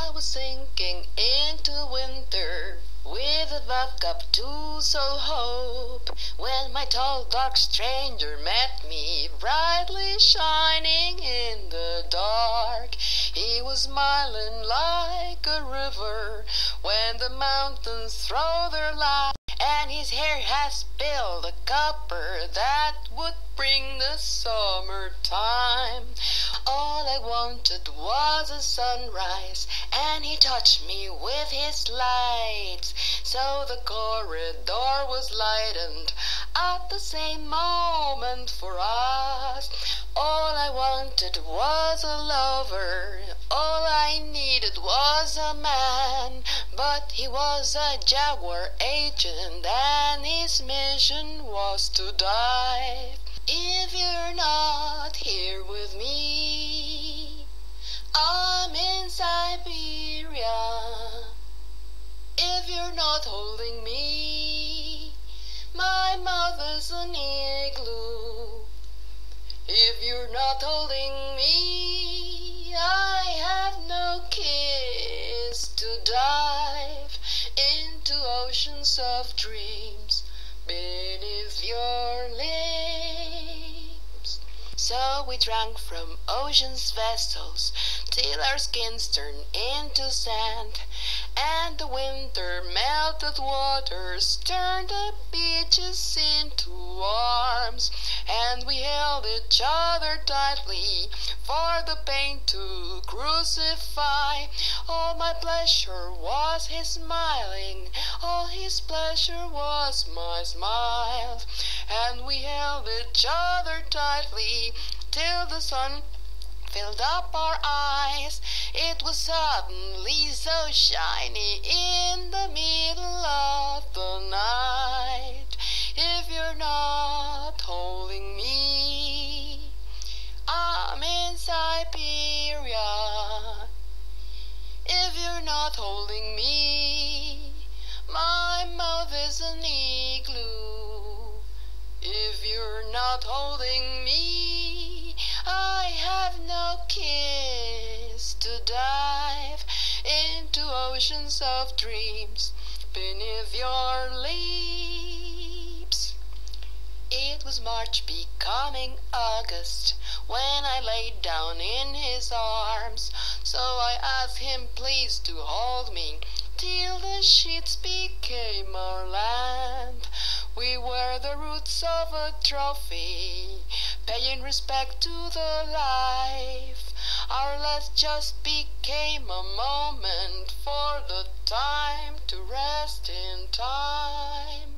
I was sinking into winter with a bathtub to sow hope, when my tall dark stranger met me, brightly shining in the dark. He was smiling like a river when the mountains throw their light, and his hair has spilled the copper that would bring the summertime. All I wanted was a sunrise, and he touched me with his lights, so the corridor was lightened at the same moment for us. All I wanted was a lover, all I needed was a man, but he was a Jaguar agent and his mission was to dive. If you're not here with me, I'm in Siberia. If you're not holding me, my mother's an igloo. If you're not holding me, I have no kiss to dive into oceans of dreams beneath your lips. So we drank from ocean's vessels till our skins turned into sand, and the winter melted waters turned the beaches into arms, and we held each other tightly for the pain to crucify. All my pleasure was his smiling, all his pleasure was my smile, and we held each other tightly till the sun filled up our eyes. It was suddenly so shiny in the middle of the night. If you're not holding me, I'm in Siberia. If you're not holding me, my mouth is an igloo. If you're not holding me, I have no kiss to dive into oceans of dreams beneath your lips. It was March becoming August when I laid down in his arms, so I asked him please to hold me till the sheets became our land. We were the roots of a trophy, paying respect to the life. Our lives just became a moment for the time to rest in time.